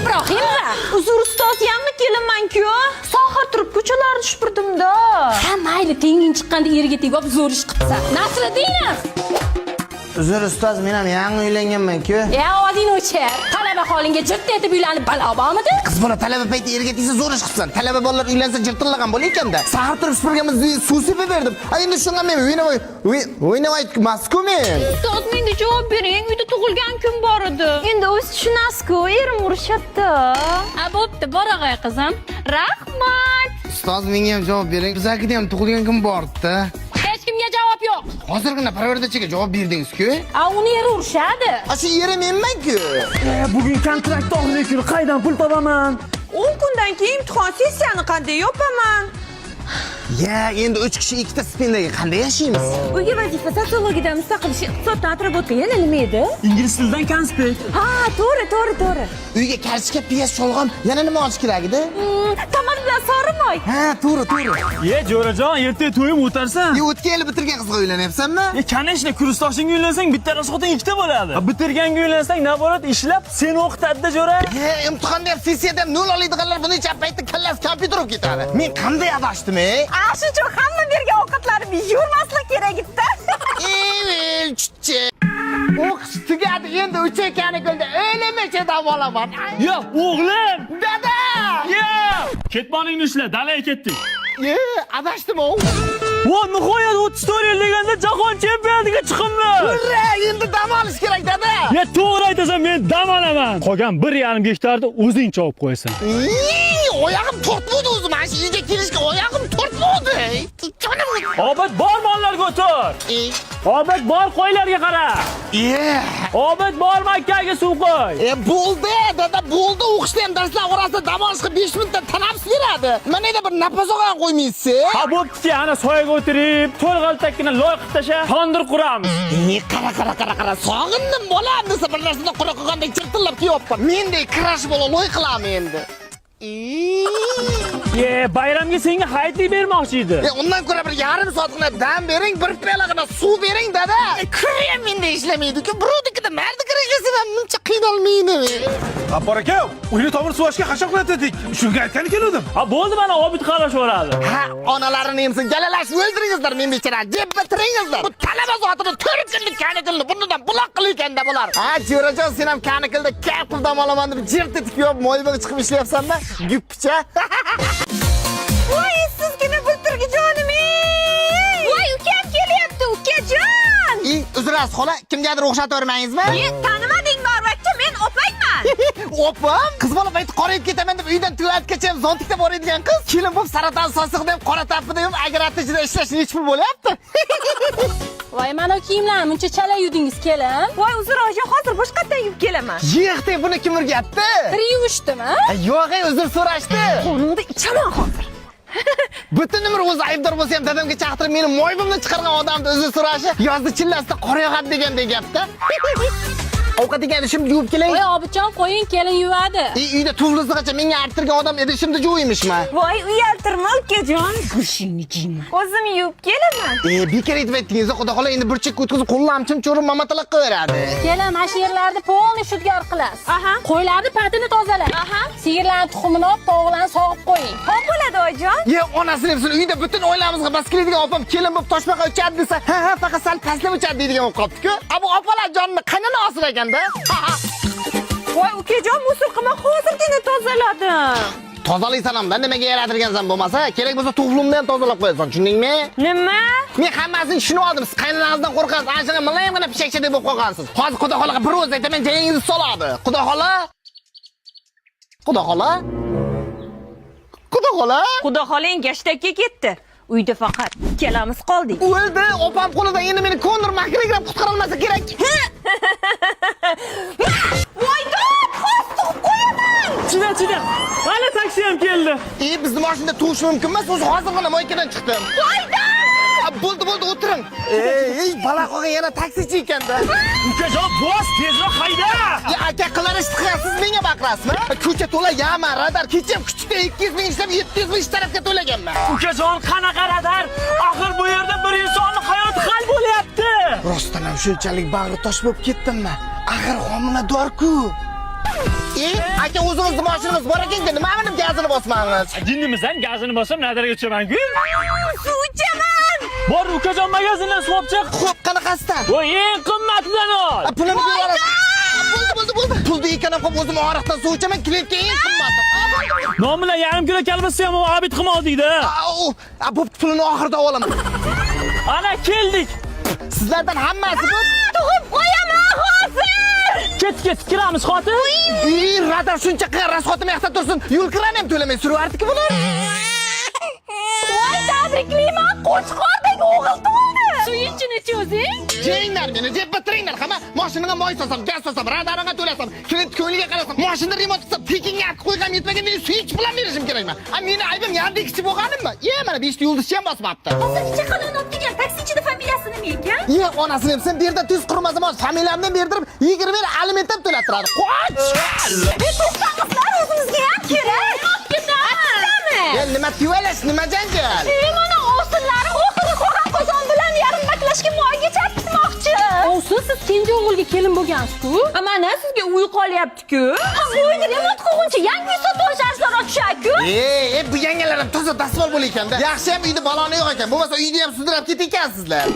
Ibrohimova. Uzr ustoz, yangi kelinman-ku. Sohir turib ko'chalarni supurdim-da. Ha, mayli, tenging chiqqanda eriga tegib zo'r ish qilsa. Nasriddinov. Uzr ustoz, men ham yangi uylanganman-ku. Ya, oding o'char. Talaba holinga jirt etib uylanib balo bormidi? Qiz bola talaba payti erga tegsa zo'r ish qilsan. Talaba bolalar uylansa jirtillagan bo'lar ekanda. Sahar turib supurganmiz, suv sepib berdim. Endi shunga men o'ynamay masku men. Ustoz, menga javob bering. Uyda tug'ilgan kun bor edi. Endi o'z tushunasiz-ku, erim urishatdi. Ha, bo'pti, borag'ay qizim. Rahmat. Ustoz, menga ham javob bering. Bizakida ham tug'ilgan kun bor-da. Hech kimga javob yo'q. Hozirgina parvardachiga javob berdingiz-ku. A, uni eri urishadi. Shu yeri menman-ku. Bugun kontrakt oxirgi kuni qaydan pul topaman? 10 kundan keyin imtihon sessiyani qanday yopaman? Ya, endi 3 kishi ikkita stipendiyaga qanday yashaymiz? Uyga vazifa sotsiologiyadan mustaqil ish, iqtisoddan atributga yana nima edi? Ingliz tilidan konspekt. Ha, to'g'ri. Uyga kartoshka, piyoz, sholg'om, yana nima olish kerak edi? Tamal bilan sorimoy. Ha, to'g'ri. Ye, jo'rajon, erta to'yim o'tarsan. O'tgan yili bitirgan qizga uylanyapsanmi? Kanishni kursdoshingga uylansang, bitta rasxotin ikkita bo'ladi. Bitirganga uylansang, naborat ishlab, seni o'qitadi-da, jo'ra. Imtihonda ham, sessiyada ham 0 oladiganlar buni paytda kallasi kompyuter olib ketadi. Men qanday adashdim-ey? Shu uchun hamma bergan ovqatlarni yurmaslik kerak edi-da. Evil chuchcha. O'qish tugadi, endi 3 kanikilda o'lamacha dam olaman. Yo, o'g'lim! Dada! Yo! Ketmoningni ishla, dalaga ketdik. Adashdim-ku. Vo, nihoyat 34 yil deganda jahon chempionatiga chiqimdi. Hurra, endi dam olish kerak, dada. Ya, to'g'ri aytasan, men dam olaman. Qolgan 1,5 gektarni o'zing chopib qo'yasan. Oyog'im tortmadi o'zi, mana shu yerga kelishga oyog'im tortmadi. Obod bor mollarga o'tir. Obod bor qo'ylarga qara. Obod bor Makkaga suv qo'y. Bo'ldi, dada, bo'ldi. O'qishda ham darslar orasida dam olishga 5 minutdan tanaffus beradi. Mana endi bir nafas olgan qo'ymaysiz. Ha, bo'pti, ana soyaga o'tirib, to'lg'altakkina loy qilib tasha, tandir quramiz. Qara. Sog'indim bolam desa bir narsani qura qilgandek chirtillab kelyapman. Mendek kirash bola loy qilaman endi. Ye, bayramga senga haytlik bermoqchi edi. Undan ko'ra bir yarim soatgina dam bering, bir piyolagina suv bering, dada. Kirayam menda ishlamaydi-ku. Birovnikida narda kirishlasam ham muncha qiynalmaydi. Appar aka, uyni tomir suvashga qashaqlatdik. Shunga aytgani keldim. Ha, bo'ldi, mana Obid qarashvoradi. Ha, onalarini emsin, galalashni o'ldiringizlar, men bechara jeb bitiringizlar. Bu talaba zotini 4 kunlik kanikilni bundan buloq qilayotganda bo'lar. Ha, jo'rajon, sen ham kanikilda kayf qilib dam olaman deb jirt etib yo'q, moybaga chiqib ishlayapsanmi? Guppicha. Voy, sizgina bulturgijonim. Voy, ukam kelyapti, ukajon. Uzrasiz, xola, kimgadir o'xshatib o'rmangizmi? Tanimadingmi, albatta, men opangman. Opam? Qiz bola payti qorayib ketaman deb uydan tuvatgacha ham zontikda boradigan qiz. Kelin bo'lib saraton sosiqda ham qora tapida ham agratijida ishlash nechta pul bo'lyapti? Voy, mana kiyimlarni muncha chala yudingiz, kelin. Voy, uzr, oja, hozir boshqatdan yuvib kelaman. Yiqdi, buni kim urgatdi? Bir yuvishdimi? Yo'q, uzr so'rashdi. Qonunda ichaman hozir. Butun umr o'zi aybdor bo'lsa ham dadamga chaqirib meni mo'ybimni chiqargan odamni uzr so'rashi yozda chillasida qor yog'adi degandek gapda. Ovqat ekan shim yuvib kelay. Voy, Obidjon, qo'ying, kelin yuvadi. Uyda tuvlisigacha menga arttirgan odam edi, shimda yuvimishmi? Voy, uyaltirma, ukajon. Go'shingni kiyman. O'zim yuvib kelaman. Bekor aytib aytdingiz, xudo xola endi bir chekka o'tkazib qo'llarni chimchurib mamataloq qilaveradi. Kelin, mana shu yerlarni polni shudgor qilasiz. Aha. Qo'ylarni patini tozalang. Aha. Sigirlarni tuxumini olib, tovuqlarni sog'ib qo'ying. Xo'p bo'ladi, ojon. Onasini hepsini uyda butun oilamizga bas keladigan opam kelin bo'lib toshbaqa o'chadi desa, ha, faqat sal pastlab o'chadi deydigan bo'lib qolibdi-ku. Bu opalar jonini qaynona osir ekanda. Voy, ukajon, musulqima hozirgina tozaladim. Tozalaysan ham, nimaga yaratirgansan bo'lmasa, kerak bo'lsa tuflimni ham tozalab qo'yasan, tushundingmi? Nima? Men hammasini tushunib oldim. Siz qaynonangizdan qo'rqasiz, anchagina milayimgina pishakcha deb qo'ygansiz. Hozir xudo xolaga bir o'z aytaman, jangingizni soladi. Xudo xola? Xudo xolang gashtakka ketdi. Uyda faqat ikkalamiz qoldik. O'ldi, opam qo'lidan endi meni kondir makrigrab qutqara olmasa kerak. Voy, dod, hozir qo'yaman. Chida. Mana taksi ham keldi. Bizni mashinada tuvish mumkin emas, o'zi hozirgina moykadan chiqdim. Voy, dod. Bo'ldi, o'tiring. Bala qolgan yana taksichi ekanda. Ukajon, bos, tezroq hayda. Aka qilarish siz menga baqirasizmi? Ko'cha to'la yama, radar, kecha kuchda 200 ming ishlab 700 ming tarafga to'laganman. Ukajon, qanaqa radar? Axir bu yerda bir insonning hayoti hal bo'lyapti. Rostdan ham shunchalik bag'ri tosh bo'lib ketdimmi? Axir homilador-ku. Aka o'zimizni mashinamiz bor ekan-ku, nima minib gazini bosmaymiz? Jinnimizdan gazini bosib nazarga tushaman-ku. Suv ichaman. Bor ukajon magazindan suv olib chiq. Xo'p, qanaqasidan? Voy, eng qimmatidan ol. Pulini beraverasiz. Bo'ldi. Pulni ekanam qilib o'zim oriqdan suv ichaman, klientga eng qimmati. Non bilan yarim kilo kalbasa ham obid qilmoqdik-da. Bu pulini oxirida olaman. Ana keldik. Sizlardan hammasi bu. Tug'ib qo'yaman hozir. Ket, kiramiz xotin. Radar shuncha qilgan rasxotim yaxta tursin. Yo'lkirani ham to'lamay suraverdi-ku bular. Voy, tabriklayman. Qo'chqordek o'g'il tug'ildi. Suyunchini cho'zing. Jenglar meni, deb bitiringlar. Hamma mashinaga moy solsam, gaz solsam, radarga to'lasam, klient ko'ngliga qarasam, mashinani remont qilsam, tekinga artib qo'ygam yetmagan meni suyunch bilan berishim kerakmi? Meni aybim yandik kichik bo'lganimmi? Mana 5 ta yulduzcha ham bosmabdi. Hozircha qalin olib kelgan taksichini familiyasi nima ekan? Onasini ham sen bu yerda tuz qurma zamon familiyamni berdirib, 20 yil aliment ham to'lattiradi. Qoch! To'xtangizlar, o'zimizga ham kerak. Nima tuvalash, nima janjal? Mana ovsinlari o'qidi qolgan qozon bilan yarim baklashga moyga chaqitmoqchi. Ovsin, siz kenja o'g'ilga kelin bo'lgansiz-ku. Mana sizga uy qolyapti-ku. Uyni remont qilguncha yangi sotuvchilar ochishak-ku. Bu yangilar ham toza dasmol bo'lar ekan-da. Yaxshi ham uyda baloni yo'q ekan. Bo'lmasa uyni ham sudrab ketikansizlar.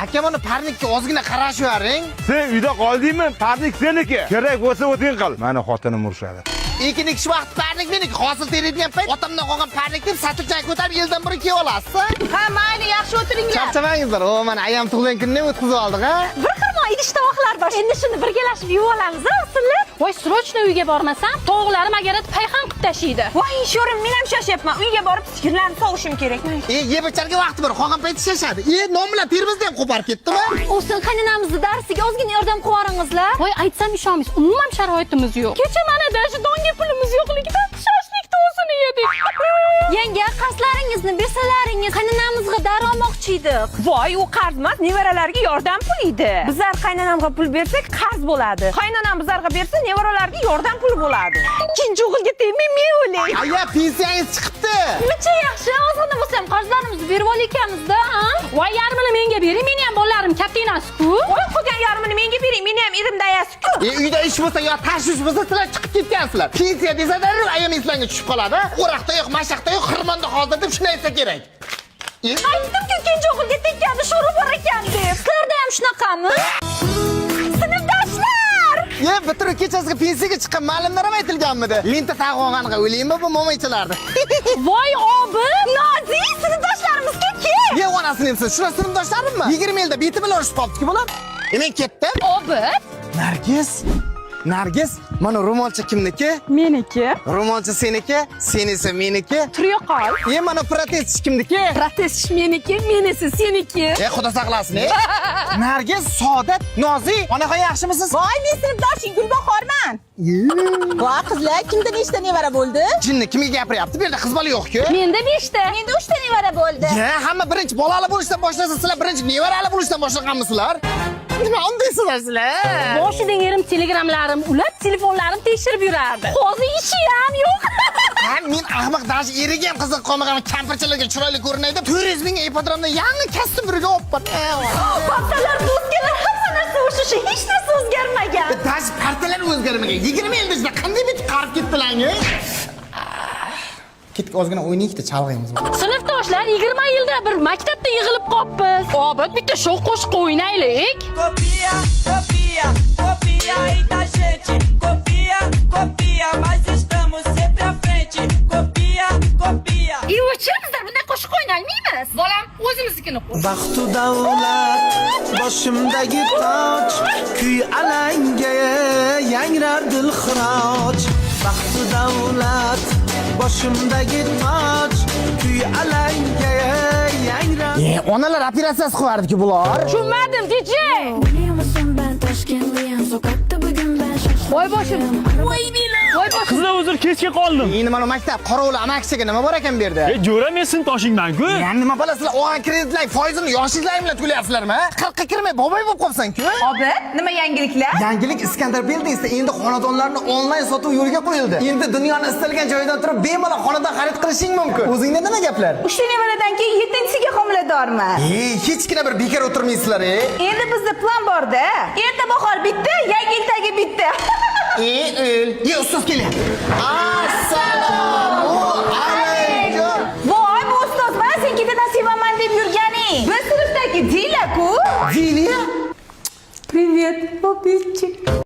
Aka, mana parnikka ozgina qarashib yuring. Sen uyda qoldingmi? Parnik seniki. Kerak bo'lsa o'ting qil. Meni xotinim urishadi. Ikki kishi vaqt parnik meniki. Hosil teradigan payt otamdan qolgan parnik deb satirchang ko'tarib yildan bir kelib olasiz. Ha, mayli, yaxshi o'tiringlar. Charchamangizlar. Mana ayam tug'ilgan kunni o'tkazib oldik, ha? Bir xirmo idish tovoqlar bor. Endi shuni birgalashib yuvib olamiz, o'sinlar. Voy, srochno uyga bormasam, tovuqlarim agarda payxon qilib tashiydi. Voy, sho'rim, men ham shoshyapman. Uyga borib sigirlarni sovishim kerak. Yeb icharga vaqti bor. Qolgan payti shashadi. Non bilan terimizni ham qo'parib ketdimi? Ovsin, qaynonamizni darsiga ozgina yordam qilib yuboringizlar. Voy, aytsam ishonmaysiz, umuman sharoitimiz yo'q. Kecha mana dashi donga pulimiz yo'qligidan shashlikni o'zini yedik. Yanga, qarzdlaringizni bersalaringiz, qaynonamizga darmoqchi edik. Voy, u qarz emas, nevaralarga yordam pul edi. Bizlar qaynonamga pul bersak, qarz bo'ladi. Qaynonam bizlarga bersa, nevaralarga yordam pul bo'ladi. Ikkinchi o'g'ilga tegmay men o'lay. Aya, pensiyangiz chiqibdi. Necha yaxshi, ozgina bo'lsa ham qarzlarimizni berib olaykanmiz-da, ha? Voy, yarmini menga bering, meni ham bolalarim katta emas-ku. Voy, qolgan yarmini menga bering, meni ham erim dayasi-ku. Uyda ish bo'lsa yo tashvish bo'lsa, sizlar chiqib ketgansizlar. Pensiya desa-da, ayam eslanga tushib qoladi. O'roqda yo'q, mashaqda yo'q, xirmonda hozir deb shuni aytsa kerak. Aytdim-ku, ikkinchi o'g'ilga tekkani sho'ri bor ekan deb. Sizlarda ham shunaqami? Sinfdoshlar! Bitirib kechasiga pensiyaga chiqqan ma'lumlar ham aytilganmidi? Lenta tag'ib olganiga o'ylaymi bu mo'maychalarni? Voy, obid! Nozi, sinfdoshlarimizga kel! Onasini ham siz, shuna sinfdoshlarimmi? 20 yilda beti bilan urishib qolibdi-ku bular. Men ketdim. Obid? Nargiz, mana ro'molcha kimniki? Meniki. Ro'molcha seniki, sen esa meniki. Turya qol. Mana protez kimniki? Protez meniki, menisi seniki. Xudo saqlasin. Nargiz, Saodat, Nozi, onaxon yaxshimisiz? Voy, men sinfdoshing Gulbahorman. Voy, qizlar, kimda nechta nevara bo'ldi? Jinni kimga gapiryapti? Bu yerda qiz bola yo'q-ku. Menda 5 ta. Menda 3 ta nevara bo'ldi. Hamma birinchi bolali bo'lishdan boshlasa, sizlar birinchi nevarali bo'lishdan boshlaganmisizlar? Nima undaysizlar sizlar? Boshidan erim telegramlarim ulab, telefonlarim tekshirib yurardi. Hozir ishi ham yo'q. Men ahmoq dash eriga ham qiziq qolmagan kampirchalarga chiroyli ko'rinay deb 400 ming ipodromda yangi kostyum birga olibman. Paxtalar, do'stlar, hamma narsa o'sha, hech narsa o'zgarmagan. Dash partiyalar o'zgarmagan. 20 yilda ichida qanday bitib qarib ketdilar-ku? Ketdik, ozgina o'ynaylik-da, chalg'aymiz. Sinfdoshlar 20 yilda bir maktabda yig'ilib qolibmiz. Obid, bitta sho'x qo'shiq o'ynaylik. Copia, copia, copia aí da gente. Copia, copia, mas estamos sempre à frente. Copia, copia. O'chimizda bunday qo'shiq o'ynaymiz. Bolam, o'zimiznikini qo'y. Baxtu davlat boshimdagi toj, kuy alanga yangrar dilxiroj. Baxtu davlat boshimdagi toj, kuy alanga yangrar. Onalar operatsiyasi qilardi-ku bular. Tushunmadim, DJ. Voy boshim. Voy bilan. Voy boshim. Qizlar uzr kechga qoldim. Endi mana maktab qorovuli amaksiga nima bor ekan bu yerda? Jo'ra, men sinfdoshingman-ku. Nima bilasizlar, olgan kreditlar foizini yoshliklaring bilan to'layapsizlarmi? 40 ga kirmay boboy bo'lib qolsan-ku. Obid, nima yangiliklar? Yangilik Iskandar Buildingsda endi xonadonlarni onlayn sotuv yo'lga qo'yildi. Endi dunyoni istalgan joyidan turib bemalol xonadon xarid qilishing mumkin. O'zingda nima gaplar? 3 ta nevaradan keyin 7-siga homiladorman. Hechgina bir bekor o'tirmaysizlar, Endi bizda plan bor-da. Erta bahor bitta, yangi yil tagi bitta. Öl. Ye ustoz kelyapti. Assalomu alaykum. Voy, bu ustoz, mana sen ketidan sevaman deb yurganing. Biz sinfdagi Dila-ku. Diliya? Привет, попитчик.